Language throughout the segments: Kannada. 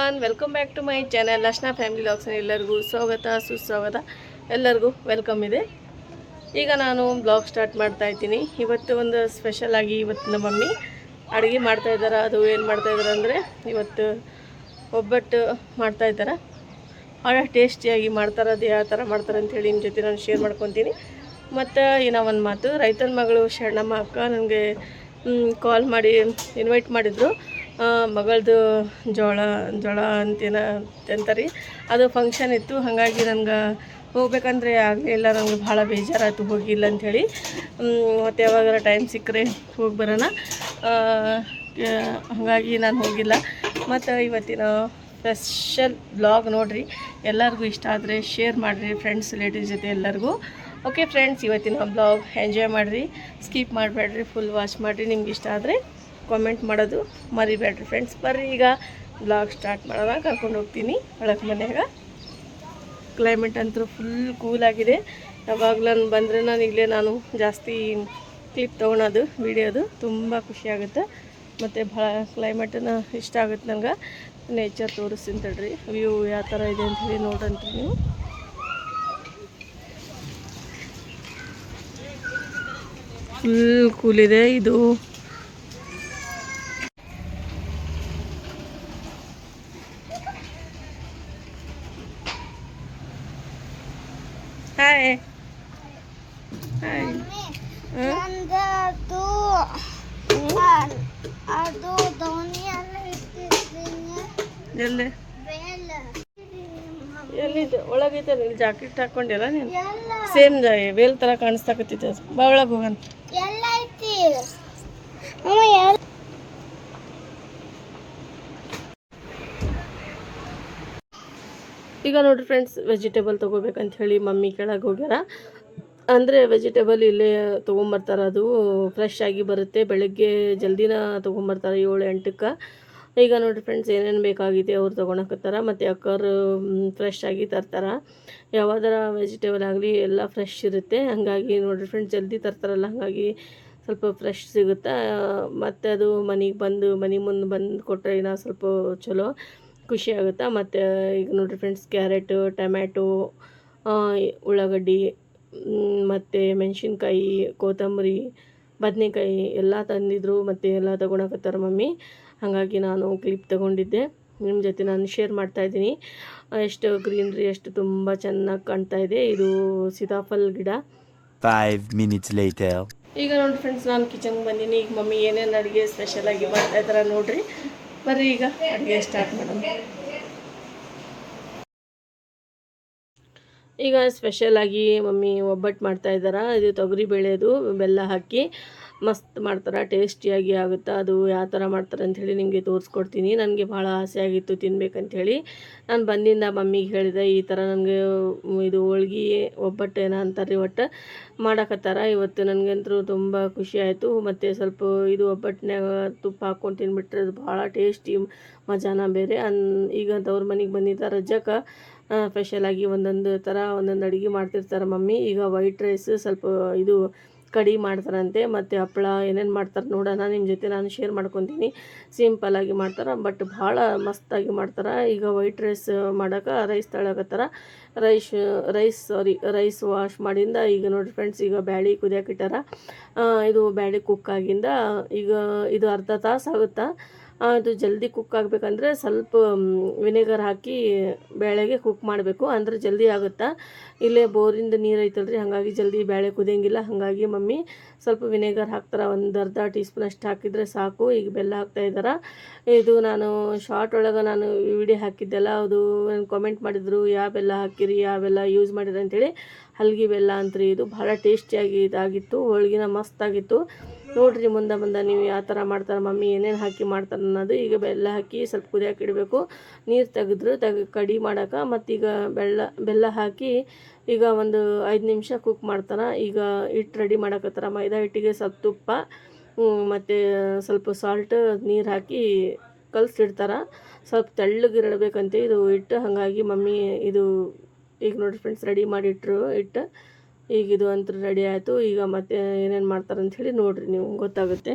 Everyone, welcome back to my channel Lakshna family vlogs. ಎಲ್ಲರಿಗೂ ಸ್ವಾಗತ ಸುಸ್ವಾಗತ, ಎಲ್ಲರಿಗೂ ವೆಲ್ಕಮ್ ಇದೆ. ಈಗ ನಾನು ಬ್ಲಾಗ್ ಸ್ಟಾರ್ಟ್ ಮಾಡ್ತಾ ಇದ್ದೀನಿ. ಇವತ್ತು ಒಂದು ಸ್ಪೆಷಲ್ ಆಗಿ ಇವತ್ತು ನಮ್ಮ ಮಮ್ಮಿ ಅಡುಗೆ ಮಾಡ್ತಾಯಿದ್ದಾರೆ. ಅದು ಏನು ಮಾಡ್ತಾಯಿದ್ದಾರೆ ಅಂದರೆ ಇವತ್ತು ಒಬ್ಬಟ್ಟು ಮಾಡ್ತಾಯಿದ್ದಾರೆ. ಭಾಳ ಟೇಸ್ಟಿಯಾಗಿ ಮಾಡ್ತಾರೆ. ಅದು ಯಾವ ಥರ ಮಾಡ್ತಾರೆ ಅಂಥೇಳಿ ನಿಮ್ಮ ಜೊತೆ ನಾನು ಶೇರ್ ಮಾಡ್ಕೊತೀನಿ. ಮತ್ತು ಇನ್ನೂ ಒಂದು ಮಾತು, ರೈತನ ಮಗಳು ಶರಣಮ್ಮ ಅಕ್ಕ ನನಗೆ ಕಾಲ್ ಮಾಡಿ ಇನ್ವೈಟ್ ಮಾಡಿದರು. ಮಗಳದು ಜೋಳ ಅಂತಾರೆ, ಅದು ಫಂಕ್ಷನ್ ಇತ್ತು. ಹಾಗಾಗಿ ನನಗೆ ಹೋಗ್ಬೇಕಂದ್ರೆ ಆಗಲಿಲ್ಲ. ನನಗೆ ಭಾಳ ಬೇಜಾರಾಯಿತು ಹೋಗಿಲ್ಲ ಅಂಥೇಳಿ. ಮತ್ತು ಯಾವಾಗಾರ ಟೈಮ್ ಸಿಕ್ಕರೆ ಹೋಗಿ ಬರೋಣ, ಹಾಗಾಗಿ ನಾನು ಹೋಗಿಲ್ಲ. ಮತ್ತು ಇವತ್ತಿನ ಸ್ಪೆಷಲ್ ಬ್ಲಾಗ್ ನೋಡಿರಿ. ಎಲ್ಲರಿಗೂ ಇಷ್ಟ ಆದರೆ ಶೇರ್ ಮಾಡಿರಿ, ಫ್ರೆಂಡ್ಸ್ ರಿಲೇಟಿವ್ಸ್ ಜೊತೆ ಎಲ್ಲರಿಗೂ. ಓಕೆ ಫ್ರೆಂಡ್ಸ್, ಇವತ್ತಿನ ಬ್ಲಾಗ್ ಎಂಜಾಯ್ ಮಾಡಿರಿ, ಸ್ಕಿಪ್ ಮಾಡಬೇಡ್ರಿ, ಫುಲ್ ವಾಚ್ ಮಾಡಿರಿ. ನಿಮ್ಗೆ ಇಷ್ಟ ಆದರೆ ಕಾಮೆಂಟ್ ಮಾಡೋದು ಮರಿಬೇಡ್ರಿ ಫ್ರೆಂಡ್ಸ್. ಬರ್ರಿ ಈಗ ಬ್ಲಾಗ್ ಸ್ಟಾರ್ಟ್ ಮಾಡೋಣ. ಕರ್ಕೊಂಡು ಹೋಗ್ತೀನಿ ಒಳಗೆ ಮನೆಯಾಗ. ಕ್ಲೈಮೇಟ್ ಅಂತೂ ಫುಲ್ ಕೂಲಾಗಿದೆ. ಯಾವಾಗಲೂ ಬಂದರೆ ನಾನು ಜಾಸ್ತಿ ಕ್ಲಿಪ್ ತೊಗೊಳೋದು, ವಿಡಿಯೋದು ತುಂಬ ಖುಷಿಯಾಗುತ್ತೆ. ಮತ್ತು ಭಾಳ ಕ್ಲೈಮೇಟನ್ನು ಇಷ್ಟ ಆಗುತ್ತೆ ನನಗೆ. ನೇಚರ್ ತೋರಿಸ್ತೀನಿ ತಡ್ರಿ, ವ್ಯೂ ಯಾವ ಥರ ಇದೆ ಅಂಥೇಳಿ ನೋಡ್ರಂತ್ರಿ ನೀವು. ಫುಲ್ ಕೂಲಿದೆ ಇದು. Hi hi. ಎಲ್ಲಿದೆ? ಒಳಗೈತೆ. ಇಲ್ಲಿ ಜಾಕೆಟ್ ಹಾಕ್ಕೊಂಡಿಲ್ಲ ನೀನು? ಸೇಮ್ ವೇಲ್ ಥರ ಕಾಣಿಸ್ತಾಕತ್ತೈತೆ. ಬಾ ಒಳಗೆ ಹೋಗೋಣ. ಈಗ ನೋಡಿರಿ ಫ್ರೆಂಡ್ಸ್, ವೆಜಿಟೇಬಲ್ ತೊಗೋಬೇಕಂತ ಹೇಳಿ ಮಮ್ಮಿ ಕೆಳಗೆ ಹೋಗ್ಯಾರ. ಅಂದರೆ ವೆಜಿಟೇಬಲ್ ಇಲ್ಲೇ ತೊಗೊಂಬರ್ತಾರೆ, ಅದು ಫ್ರೆಶ್ ಆಗಿ ಬರುತ್ತೆ. ಬೆಳಗ್ಗೆ ಜಲ್ದಿನ ತೊಗೊಂಬರ್ತಾರೆ 7-8ಕ್ಕೆ. ಈಗ ನೋಡಿರಿ ಫ್ರೆಂಡ್ಸ್, ಏನೇನು ಬೇಕಾಗಿದೆ ಅವ್ರು ತೊಗೊಳಕತ್ತಾರ. ಮತ್ತು ಅಕ್ಕರು ಫ್ರೆಶ್ ಆಗಿ ತರ್ತಾರೆ. ಯಾವುದರ ವೆಜಿಟೇಬಲ್ ಆಗಲಿ ಎಲ್ಲ ಫ್ರೆಶ್ ಇರುತ್ತೆ. ಹಾಗಾಗಿ ನೋಡಿರಿ ಫ್ರೆಂಡ್ಸ್, ಜಲ್ದಿ ತರ್ತಾರಲ್ಲ, ಹಾಗಾಗಿ ಸ್ವಲ್ಪ ಫ್ರೆಶ್ ಸಿಗುತ್ತೆ. ಮತ್ತು ಅದು ಮನೆ ಮುಂದೆ ಬಂದು ಕೊಟ್ಟರೆ ಇನ್ನೂ ಸ್ವಲ್ಪ ಚಲೋ ಖುಷಿ ಆಗುತ್ತೆ. ಮತ್ತು ಈಗ ನೋಡಿರಿ ಫ್ರೆಂಡ್ಸ್, ಕ್ಯಾರೆಟು, ಟೊಮ್ಯಾಟೊ, ಉಳ್ಳಾಗಡ್ಡಿ, ಮತ್ತು ಮೆಣಸಿನ್ಕಾಯಿ, ಕೊತ್ತಂಬರಿ, ಬದನೆಕಾಯಿ ಎಲ್ಲ ತಂದಿದ್ರು. ಮತ್ತು ಎಲ್ಲ ತೊಗೊಳಕತ್ತಾರ ಮಮ್ಮಿ. ಹಾಗಾಗಿ ನಾನು ಕ್ಲಿಪ್ ತೊಗೊಂಡಿದ್ದೆ, ನಿಮ್ಮ ಜೊತೆ ನಾನು ಶೇರ್ ಮಾಡ್ತಾಯಿದ್ದೀನಿ. ಎಷ್ಟು ಗ್ರೀನ್ರಿ, ಎಷ್ಟು ತುಂಬ ಚೆನ್ನಾಗಿ ಕಾಣ್ತಾ ಇದೆ. ಇದು ಸೀತಾಫಲ ಗಿಡ. 5 minutes later. ಈಗ ನೋಡಿ ಫ್ರೆಂಡ್ಸ್, ನಾನು ಕಿಚನ್ಗೆ ಬಂದೀನಿ. ಈಗ ಮಮ್ಮಿ ಏನೇನು ಅಡುಗೆ ಸ್ಪೆಷಲಾಗಿ ಮಾಡ್ತಾಯಿದ್ದಾರೆ ನೋಡಿರಿ. ಬರ್ರಿ ಈಗ ಅಡುಗೆ ಸ್ಟಾರ್ಟ್ ಮಾಡೋಣ. ಈಗ ಸ್ಪೆಷಲಾಗಿ ಮಮ್ಮಿ ಒಬ್ಬಟ್ಟು ಮಾಡ್ತಾಯಿದ್ದಾರೆ. ಇದು ತೊಗರಿ ಬೇಳೆದು ಬೆಲ್ಲ ಹಾಕಿ ಮಸ್ತ್ ಮಾಡ್ತಾರೆ, ಟೇಸ್ಟಿಯಾಗಿ ಆಗುತ್ತೆ. ಅದು ಯಾವ ಥರ ಮಾಡ್ತಾರೆ ಅಂಥೇಳಿ ನಿಮಗೆ ತೋರಿಸ್ಕೊಡ್ತೀನಿ. ನನಗೆ ಭಾಳ ಆಸೆ ಆಗಿತ್ತು ತಿನ್ಬೇಕಂಥೇಳಿ. ನಾನು ಬಂದಿಂದ ಮಮ್ಮಿಗೆ ಹೇಳಿದೆ, ಈ ಥರ ನನಗೆ ಇದು ಹೋಳ್ಗೆ ಒಬ್ಬಟ್ಟು ಏನೋ ಅಂತಾರೆ ಒಟ್ಟು ಮಾಡಕತ್ತಾರ. ಇವತ್ತು ನನಗಂತೂ ತುಂಬ ಖುಷಿ ಆಯಿತು. ಮತ್ತು ಸ್ವಲ್ಪ ಇದು ಒಬ್ಬಟ್ಟನ್ಯಾಗ ತುಪ್ಪ ಹಾಕ್ಕೊಂಡು ತಿನ್ಬಿಟ್ರೆ ಅದು ಭಾಳ ಟೇಸ್ಟಿ, ಮಜಾನ ಬೇರೆ. ಈಗ ಅವ್ರ ಮನೆಗೆ ಬಂದಿದ್ದ ರಜಕ್ಕೆ ಸ್ಪೆಷಲಾಗಿ ಒಂದೊಂದು ಥರ ಒಂದೊಂದು ಅಡುಗೆ ಮಾಡ್ತಿರ್ತಾರೆ ಮಮ್ಮಿ. ಈಗ ವೈಟ್ ರೈಸ್, ಸ್ವಲ್ಪ ಇದು ಕಡಿ ಮಾಡ್ತಾರಂತೆ, ಮತ್ತು ಹಪ್ಪಳ ಏನೇನು ಮಾಡ್ತಾರೆ ನೋಡೋಣ. ನಿಮ್ಮ ಜೊತೆ ನಾನು ಶೇರ್ ಮಾಡ್ಕೊತೀನಿ. ಸಿಂಪಲ್ಲಾಗಿ ಮಾಡ್ತಾರೆ, ಬಟ್ ಭಾಳ ಮಸ್ತಾಗಿ ಮಾಡ್ತಾರೆ. ಈಗ ವೈಟ್ ರೈಸ್ ಮಾಡೋಕೆ ರೈಸ್ ತಳಕತ್ತಾರ. ರೈಸ್ ವಾಶ್ ಮಾಡಿಂದ ಈಗ ನೋಡಿ ಫ್ರೆಂಡ್ಸ್, ಈಗ ಬ್ಯಾಳಿ ಕುದಿಯಾಕಿಟ್ಟಾರ. ಇದು ಬ್ಯಾಳಿ ಕುಕ್ ಆಗಿಂದ ಈಗ ಇದು ಅರ್ಧ ತಾಸು ಆಗುತ್ತಾ. ಅದು ಜಲ್ದಿ ಕುಕ್ ಆಗಬೇಕಂದ್ರೆ ಸ್ವಲ್ಪ ವಿನೆಗರ್ ಹಾಕಿ ಬೇಳೆಗೆ ಕುಕ್ ಮಾಡಬೇಕು, ಅಂದರೆ ಜಲ್ದಿ ಆಗುತ್ತಾ. ಇಲ್ಲೇ ಬೋರಿಂದ ನೀರು ಐತಲ್ರಿ, ಹಾಗಾಗಿ ಜಲ್ದಿ ಬೇಳೆ ಕುದಿಯಂಗಿಲ್ಲ. ಹಾಗಾಗಿ ಮಮ್ಮಿ ಸ್ವಲ್ಪ ವಿನೆಗರ್ ಹಾಕ್ತಾರೆ, ಒಂದು ಅರ್ಧ ಟೀ ಸ್ಪೂನ್ ಅಷ್ಟು ಹಾಕಿದರೆ ಸಾಕು. ಈಗ ಬೆಲ್ಲ ಹಾಕ್ತಾಯಿದ್ದಾರೆ. ಇದು ನಾನು ಶಾರ್ಟ್ ಒಳಗೆ ನಾನು ವಿಡಿಯೋ ಹಾಕಿದ್ದೆಲ್ಲ, ಅದು ಕಾಮೆಂಟ್ ಮಾಡಿದ್ರು, ಯಾವ ಬೆಲ್ಲ ಹಾಕಿರಿ, ಯಾವ ಬೆಲ್ಲ ಯೂಸ್ ಮಾಡಿರಿ ಅಂಥೇಳಿ. ಹಲ್ಗಿ ಬೆಲ್ಲ ಅಂತ್ರಿ ಇದು. ಭಾಳ ಟೇಸ್ಟಿಯಾಗಿ ಇದಾಗಿತ್ತು, ಹೋಳ್ಗಿನ ಮಸ್ತಾಗಿತ್ತು. ನೋಡಿರಿ ಮುಂದೆ ನೀವು ಯಾವ ಥರ ಮಾಡ್ತಾರೆ ಮಮ್ಮಿ, ಏನೇನು ಹಾಕಿ ಮಾಡ್ತಾರೆ ಅನ್ನೋದು. ಈಗ ಬೆಲ್ಲ ಹಾಕಿ ಸ್ವಲ್ಪ ಕುದಿಯೋಕೆ ಇಡಬೇಕು. ನೀರು ತೆಗೆದು ಕಡಿ ಮಾಡೋಕೆ. ಮತ್ತೀಗ ಬೆಲ್ಲ ಹಾಕಿ ಈಗ ಒಂದು 5 ನಿಮಿಷ ಕುಕ್ ಮಾಡ್ತಾನೆ. ಈಗ ಹಿಟ್ಟು ರೆಡಿ ಮಾಡಕತ್ತಾರ. ಮೈದಾ ಹಿಟ್ಟಿಗೆ ಸ್ವಲ್ಪ ತುಪ್ಪ ಮತ್ತು ಸ್ವಲ್ಪ ಸಾಲ್ಟ್ ನೀರು ಹಾಕಿ ಕಲಸಿಡ್ತಾರೆ. ಸ್ವಲ್ಪ ತೆಳ್ಳಗಿರಬೇಕಂತೆ ಇದು ಹಿಟ್ಟು. ಹಾಗಾಗಿ ಮಮ್ಮಿ ಇದು ಈಗ ನೋಡಿ ಫ್ರೆಂಡ್ಸ್, ರೆಡಿ ಮಾಡಿಟ್ರು ಹಿಟ್ಟು. ಈಗ ಇದು ಅಂತೂ ರೆಡಿ ಆಯಿತು. ಈಗ ಮತ್ತೆ ಏನೇನು ಮಾಡ್ತಾರೆ ಅಂಥೇಳಿ ನೋಡಿರಿ, ನೀವು ಗೊತ್ತಾಗುತ್ತೆ.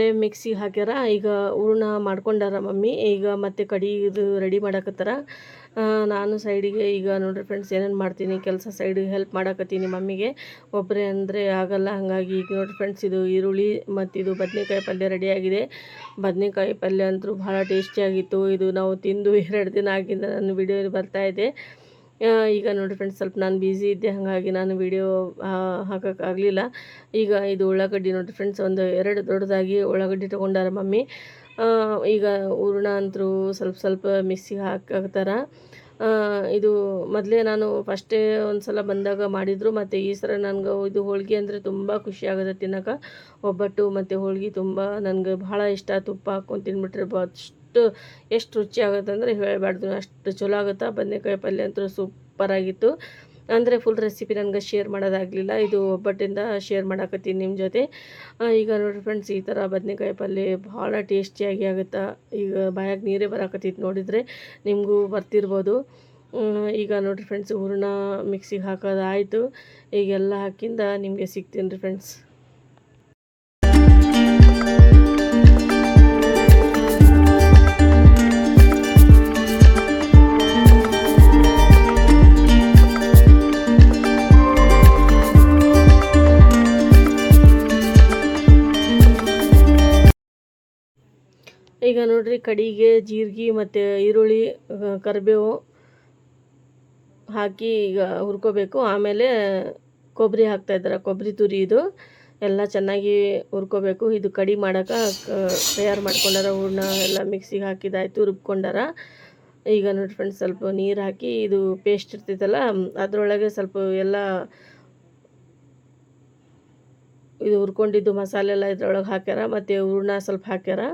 ಬೇಳೆ ಮಿಕ್ಸಿಗೆ ಹಾಕ್ಯಾರ. ಈಗ ಹೂರ್ಣ ಮಾಡ್ಕೊಂಡಾರ ಮಮ್ಮಿ. ಈಗ ಮತ್ತೆ ಕಡಿ ಇದು ರೆಡಿ ಮಾಡಕತ್ತಾರ. ನಾನು ಸೈಡಿಗೆ ಈಗ ನೋಡಿರಿ ಫ್ರೆಂಡ್ಸ್ ಏನೇನು ಮಾಡ್ತೀನಿ ಕೆಲಸ ಸೈಡಿಗೆ ಹೆಲ್ಪ್ ಮಾಡಕತ್ತೀನಿ ಮಮ್ಮಿಗೆ. ಒಬ್ಬರೇ ಅಂದರೆ ಆಗಲ್ಲ. ಹಾಗಾಗಿ ಈಗ ನೋಡಿರಿ ಫ್ರೆಂಡ್ಸ್ ಇದು ಈರುಳ್ಳಿ ಮತ್ತು ಇದು ಬದನೆಕಾಯಿ ಪಲ್ಯ ರೆಡಿಯಾಗಿದೆ. ಬದನೆಕಾಯಿ ಪಲ್ಯ ಅಂತೂ ಭಾಳ ಟೇಸ್ಟಿಯಾಗಿತ್ತು. ಇದು ನಾವು ತಿಂದು 2 ದಿನ ಆಗಿಂದ ನನ್ನ ವಿಡಿಯೋ ಬರ್ತಾಯಿದೆ. ಈಗ ನೋಡಿರಿ ಫ್ರೆಂಡ್ಸ್ ಸ್ವಲ್ಪ ನಾನು ಬ್ಯುಸಿ ಇದ್ದೆ, ಹಾಗಾಗಿ ನಾನು ವಿಡಿಯೋ ಹಾಕೋಕ್ಕಾಗಲಿಲ್ಲ. ಈಗ ಇದು ಉಳ್ಳಾಗಡ್ಡಿ ನೋಡಿರಿ ಫ್ರೆಂಡ್ಸ್, ಒಂದು 2 ದೊಡ್ಡದಾಗಿ ಉಳ್ಳಾಗಡ್ಡಿ ತೊಗೊಂಡಾರ ಮಮ್ಮಿ. ಈಗ ಹೂರ್ಣ ಅಂತೂ ಸ್ವಲ್ಪ ಮಿಕ್ಸಿಗೆ ಹಾಕಾಕ್ತಾರ. ಇದು ಮೊದಲೇ ನಾನು ಫಸ್ಟೇ ಒಂದು ಸಲ ಬಂದಾಗ ಮಾಡಿದರು. ಮತ್ತು ಈ ಸಲ ನನಗೆ ಇದು ಹೋಳ್ಗೆ ಅಂದರೆ ತುಂಬ ಖುಷಿ ಆಗುತ್ತೆ ತಿನ್ನೋಕೆ. ಒಬ್ಬಟ್ಟು ಮತ್ತು ಹೋಳ್ಗೆ ತುಂಬ ನನಗೆ ಭಾಳ ಇಷ್ಟ. ತುಪ್ಪ ಹಾಕ್ಕೊಂಡು ತಿಂದ್ಬಿಟ್ರೆ ಎಷ್ಟು ರುಚಿ ಆಗುತ್ತೆ ಅಂದರೆ ಹೇಳಬಾರ್ದು, ಅಷ್ಟು ಚಲೋ ಆಗುತ್ತೆ. ಬದನೆಕಾಯಿ ಪಲ್ಯ ಅಂತೂ ಸೂಪರಾಗಿತ್ತು. ಅಂದರೆ ಫುಲ್ ರೆಸಿಪಿ ನನಗೆ ಶೇರ್ ಮಾಡೋದಾಗಲಿಲ್ಲ. ಇದು ಒಬ್ಬಟ್ಟಿಂದ ಶೇರ್ ಮಾಡಾಕತ್ತೀನಿ ನಿಮ್ಮ ಜೊತೆ. ಈಗ ನೋಡಿರಿ ಫ್ರೆಂಡ್ಸ್ ಈ ಥರ ಬದನೆಕಾಯಿ ಪಲ್ಯ ಭಾಳ ಟೇಸ್ಟಿಯಾಗಿ ಆಗುತ್ತೆ. ಈಗ ಬಾಯಾಗ ನೀರೇ ಬರಾಕತ್ತೈತೆ ನೋಡಿದರೆ, ನಿಮಗೂ ಬರ್ತಿರ್ಬೋದು. ಈಗ ನೋಡಿರಿ ಫ್ರೆಂಡ್ಸ್ ಹೂರ್ಣ ಮಿಕ್ಸಿಗೆ ಹಾಕೋದಾಯಿತು. ಈಗೆಲ್ಲ ಹಾಕಿಂದ ನಿಮಗೆ ಸಿಗ್ತೀನಿ ರೀ ಫ್ರೆಂಡ್ಸ್. ಈಗ ನೋಡಿರಿ ಕಡಿಗೆ ಜೀರಿಗೆ ಮತ್ತು ಈರುಳ್ಳಿ ಕರಿಬೇವು ಹಾಕಿ ಈಗ ಹುರ್ಕೋಬೇಕು. ಆಮೇಲೆ ಕೊಬ್ಬರಿ ಹಾಕ್ತಾಯಿದ್ದಾರೆ, ಕೊಬ್ಬರಿ ತುರಿ. ಇದು ಎಲ್ಲ ಚೆನ್ನಾಗಿ ಹುರ್ಕೋಬೇಕು. ಇದು ಕಡಿ ಮಾಡೋಕೆ ತಯಾರು ಮಾಡ್ಕೊಂಡಾರ. ಹೂರ್ಣ ಎಲ್ಲ ಮಿಕ್ಸಿಗೆ ಹಾಕಿದಾಯಿತು, ರುಬ್ಕೊಂಡಾರ. ಈಗ ನೋಡಿ ಫ್ರೆಂಡ್ಸ್ ಸ್ವಲ್ಪ ನೀರು ಹಾಕಿ ಇದು ಪೇಸ್ಟ್ ಇರ್ತೈತಲ್ಲ ಅದರೊಳಗೆ ಸ್ವಲ್ಪ ಎಲ್ಲ ಇದು ಹುರ್ಕೊಂಡಿದ್ದು ಮಸಾಲೆ ಎಲ್ಲ ಇದ್ರೊಳಗೆ ಹಾಕ್ಯಾರ. ಮತ್ತು ಹೂರ್ಣ ಸ್ವಲ್ಪ ಹಾಕ್ಯಾರ.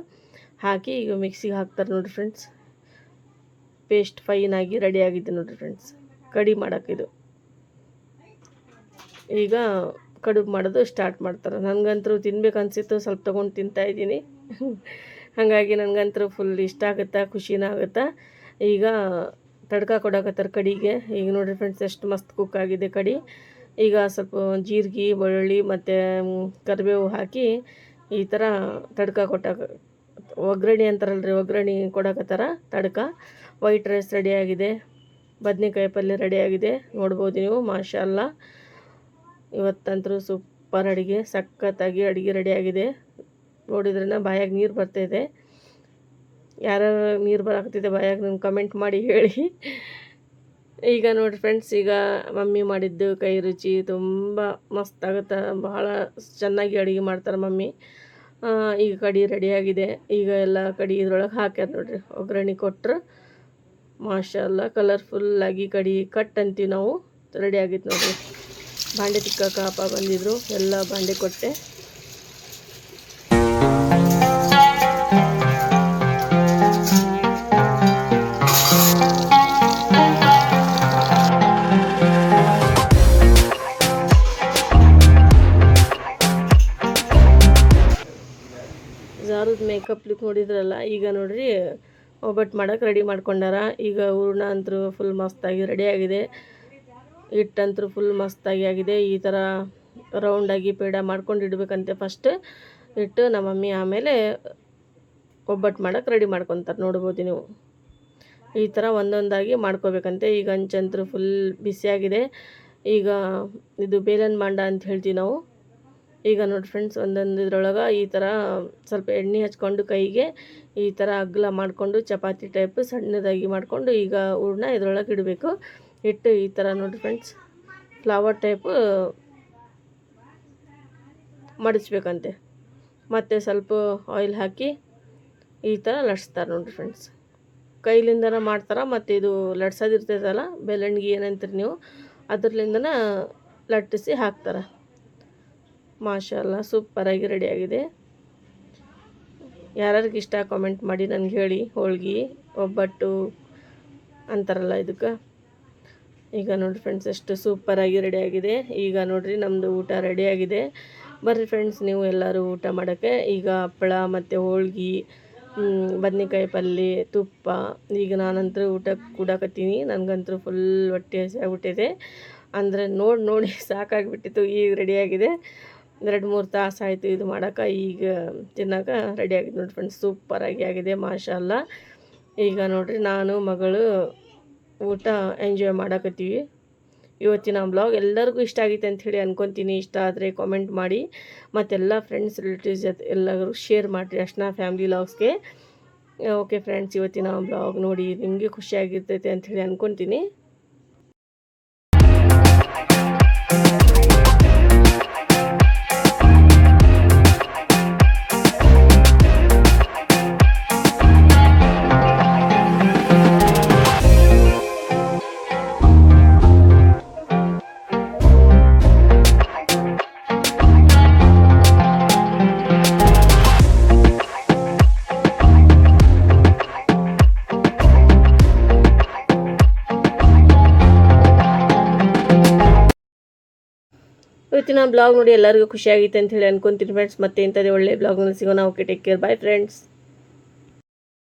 ಹಾಕಿ ಈಗ ಮಿಕ್ಸಿಗೆ ಹಾಕ್ತಾರೆ ನೋಡಿರಿ ಫ್ರೆಂಡ್ಸ್. ಪೇಸ್ಟ್ ಫೈನಾಗಿ ರೆಡಿಯಾಗಿದೆ ನೋಡಿರಿ ಫ್ರೆಂಡ್ಸ್. ಕಡಿ ಮಾಡೋಕ್ಕಿದು ಈಗ ಕಡುಬು ಮಾಡೋದು ಸ್ಟಾರ್ಟ್ ಮಾಡ್ತಾರೆ. ನನಗಂತೂ ತಿನ್ಬೇಕು ಅನಿಸಿತ್ತು, ಸ್ವಲ್ಪ ತೊಗೊಂಡು ತಿಂತಾಯಿದ್ದೀನಿ. ಹಾಗಾಗಿ ನನಗಂತೂ ಫುಲ್ ಇಷ್ಟ ಆಗುತ್ತಾ, ಖುಷಿನ ಆಗುತ್ತಾ. ಈಗ ತಡ್ಕ ಕೊಡಕತ್ತಾರೆ ಕಡಿಗೆ. ಈಗ ನೋಡಿರಿ ಫ್ರೆಂಡ್ಸ್ ಎಷ್ಟು ಮಸ್ತ್ ಕುಕ್ ಆಗಿದೆ ಕಡಿ. ಈಗ ಸ್ವಲ್ಪ ಜೀರಿಗೆ, ಬೆಳ್ಳುಳ್ಳಿ ಮತ್ತು ಕರಿಬೇವು ಹಾಕಿ ಈ ಥರ ತಡ್ಕ ಒಗ್ಗರಣೆ ಅಂತಾರಲ್ರಿ, ಒಗ್ಗರಣೆ ಕೊಡಕತ್ತಾರ ತಡ್ಕ. ವೈಟ್ ರೈಸ್ ರೆಡಿಯಾಗಿದೆ, ಬದನೆಕಾಯಿ ಪಲ್ಯ ರೆಡಿಯಾಗಿದೆ. ನೋಡ್ಬೋದು ನೀವು. ಮಾಶಾಲ್ಲ, ಇವತ್ತಂತರೂ ಸೂಪರ್ ಅಡುಗೆ, ಸಖತ್ತಾಗಿ ಅಡುಗೆ ರೆಡಿಯಾಗಿದೆ. ನೋಡಿದ್ರೇ ಬಾಯಾಗ ನೀರು ಬರ್ತಾಯಿದೆ. ಯಾರ್ಯಾರು ನೀರು ಬರಾಕತ್ತಿದೆ ಬಾಯಾಗ ನಂಗೆ ಕಮೆಂಟ್ ಮಾಡಿ ಹೇಳಿ. ಈಗ ನೋಡಿ ಫ್ರೆಂಡ್ಸ್ ಈಗ ಮಮ್ಮಿ ಮಾಡಿದ್ದು ಕೈ ರುಚಿ ತುಂಬ ಮಸ್ತ್ ಆಗುತ್ತೆ. ಬಹಳ ಚೆನ್ನಾಗಿ ಅಡುಗೆ ಮಾಡ್ತಾರೆ ಮಮ್ಮಿ. ಈಗ ಕಡಿ ರೆಡಿಯಾಗಿದೆ. ಈಗ ಎಲ್ಲ ಕಡಿ ಇದ್ರೊಳಗೆ ಹಾಕ್ಯಾರ ನೋಡ್ರಿ, ಒಗ್ಗರಣೆ ಕೊಟ್ಟರು. ಮಾಶಾಲ್ಲ, ಕಲರ್ಫುಲ್ಲಾಗಿ ಕಡಿ ಕಟ್ ಅಂತೀವಿ ನಾವು. ರೆಡಿಯಾಗಿತ್ತು ನೋಡ್ರಿ. ಬಾಂಡೆ ತಿಕ್ಕಕ್ಕೆ ಅಪ್ಪ ಬಂದಿದ್ರು, ಎಲ್ಲ ಬಾಂಡೆ ಕೊಟ್ಟೆ. ಜಾರುದ ಮೇಕಪ್ ಲುಕ್ ನೋಡಿದ್ರಲ್ಲ. ಈಗ ನೋಡ್ರಿ ಒಬ್ಬಟ್ಟು ಮಾಡೋಕೆ ರೆಡಿ ಮಾಡ್ಕೊಂಡಾರ. ಈಗ ಹೂರ್ಣ ಅಂತೂ ಫುಲ್ ಮಸ್ತಾಗಿ ರೆಡಿಯಾಗಿದೆ. ಹಿಟ್ಟಂತೂ ಫುಲ್ ಮಸ್ತಾಗಿ ಆಗಿದೆ. ಈ ಥರ ರೌಂಡಾಗಿ ಪೇಡ ಮಾಡ್ಕೊಂಡು ಇಡಬೇಕಂತೆ ಫಸ್ಟ್ ಇಟ್ಟು ನಮ್ಮ ಮಮ್ಮಿ. ಆಮೇಲೆ ಒಬ್ಬಟ್ಟು ಮಾಡೋಕೆ ರೆಡಿ ಮಾಡ್ಕೊತಾರೆ. ನೋಡ್ಬೋದು ನೀವು. ಈ ಥರ ಒಂದೊಂದಾಗಿ ಮಾಡ್ಕೋಬೇಕಂತೆ. ಈಗ ಹಂಚಂತೂ ಫುಲ್ ಬಿಸಿಯಾಗಿದೆ. ಈಗ ಇದು ಬೇಲನ್ ಮಾಂಡ ಅಂತ ಹೇಳ್ತೀವಿ ನಾವು. ಈಗ ನೋಡಿ ಫ್ರೆಂಡ್ಸ್ ಒಂದೊಂದು ಇದ್ರೊಳಗೆ ಈ ಥರ ಸ್ವಲ್ಪ ಎಣ್ಣೆ ಹಚ್ಕೊಂಡು ಕೈಗೆ ಈ ಥರ ಅಗಲ ಮಾಡಿಕೊಂಡು ಚಪಾತಿ ಟೈಪ್ ಸಣ್ಣದಾಗಿ ಮಾಡಿಕೊಂಡು ಈಗ ಹೂರ್ಣ ಇದ್ರೊಳಗೆ ಇಡಬೇಕು. ಇಟ್ಟು ಈ ಥರ ನೋಡಿ ಫ್ರೆಂಡ್ಸ್ ಫ್ಲವರ್ ಟೈಪ್ ಮಡಿಸ್ಬೇಕಂತೆ. ಮತ್ತು ಸ್ವಲ್ಪ ಆಯಿಲ್ ಹಾಕಿ ಈ ಥರ ಲಟ್ಸ್ತಾರೆ ನೋಡಿರಿ ಫ್ರೆಂಡ್ಸ್. ಕೈಲಿಂದನ ಮಾಡ್ತಾರೆ. ಮತ್ತು ಇದು ಲಟ್ಸೋದಿರ್ತೈತಲ್ಲ ಬೆಲ್ಲಣ್ಗಿ ಏನಂತೀರಿ ನೀವು, ಅದ್ರಲಿಂದನ ಲಟ್ಟಿಸಿ ಹಾಕ್ತಾರೆ. ಮಾಶಾಲ್ಲ, ಸೂಪರಾಗಿ ರೆಡಿಯಾಗಿದೆ. ಯಾರ್ಯಾರಿಗೆ ಇಷ್ಟ ಕಾಮೆಂಟ್ ಮಾಡಿ ನನಗೆ ಹೇಳಿ. ಹೋಳ್ಗೆ ಒಬ್ಬಟ್ಟು ಅಂತಾರಲ್ಲ ಇದಕ್ಕೆ. ಈಗ ನೋಡಿರಿ ಫ್ರೆಂಡ್ಸ್ ಎಷ್ಟು ಸೂಪರಾಗಿ ರೆಡಿಯಾಗಿದೆ. ಈಗ ನೋಡಿರಿ ನಮ್ಮದು ಊಟ ರೆಡಿಯಾಗಿದೆ. ಬರ್ರಿ ಫ್ರೆಂಡ್ಸ್ ನೀವು ಎಲ್ಲರೂ ಊಟ ಮಾಡೋಕ್ಕೆ. ಈಗ ಹಪ್ಪಳ ಮತ್ತು ಹೋಳ್ಗೆ, ಬದನೆಕಾಯಿ ಪಲ್ಯ, ತುಪ್ಪ. ಈಗ ನಾನಂತೂ ಊಟಕ್ಕೆ ಕೂಡಕತ್ತೀನಿ. ನನಗಂತೂ ಫುಲ್ ಹೊಟ್ಟೆ ಹಸಿ ಆಗ್ಬಿಟ್ಟಿದೆ. ಅಂದರೆ ನೋಡಿ ಸಾಕಾಗಿಬಿಟ್ಟಿತ್ತು. ಈಗ ರೆಡಿಯಾಗಿದೆ. 2-3 ತಾಸು ಆಯಿತು ಇದು ಮಾಡೋಕೆ. ಈಗ ತಿನ್ನೋಕೆ ರೆಡಿ ಆಗಿದೆ ನೋಡಿ ಫ್ರೆಂಡ್ಸ್, ಸೂಪರಾಗಿ ಆಗಿದೆ ಮಾಷಾಲ್ಲ. ಈಗ ನೋಡಿರಿ ನಾನು ಮಗಳು ಊಟ ಎಂಜಾಯ್ ಮಾಡಕತ್ತೀವಿ. ಇವತ್ತಿನ ಬ್ಲಾಗ್ ಎಲ್ಲರಿಗೂ ಇಷ್ಟ ಆಗಿತ್ತು ಅಂಥೇಳಿ ಅನ್ಕೊತೀನಿ. ಇಷ್ಟ ಆದರೆ ಕಾಮೆಂಟ್ ಮಾಡಿ, ಮತ್ತೆಲ್ಲ ಫ್ರೆಂಡ್ಸ್ ರಿಲೇಟಿವ್ಸ್ ಜೊತೆ ಎಲ್ಲರೂ ಶೇರ್ ಮಾಡಿರಿ ಅರ್ಶನಾ ಫ್ಯಾಮಿಲಿ ವ್ಲಾಗ್ಸ್ಗೆ. ಓಕೆ ಫ್ರೆಂಡ್ಸ್, ಇವತ್ತಿನ ಬ್ಲಾಗ್ ನೋಡಿ ನಿಮಗೆ ಖುಷಿಯಾಗಿರ್ತೈತೆ ಅಂಥೇಳಿ ಅನ್ಕೊತೀನಿ. ಇವತ್ತಿನ ಬ್ಲಾಗ್ ನೋಡಿ ಎಲ್ಲರಿಗೂ ಖುಷಿಯಾಗಿತ್ತು ಅಂತ ಹೇಳಿ ಅನ್ಕೊಂತೀನಿ ಫ್ರೆಂಡ್ಸ್. ಮತ್ತೆ ಇಂಥದ್ದೇ ಒಳ್ಳೆ ಬ್ಲಾಗ್ನಲ್ಲಿ ಸಿಗೋಣ. Okay, take care, bye friends.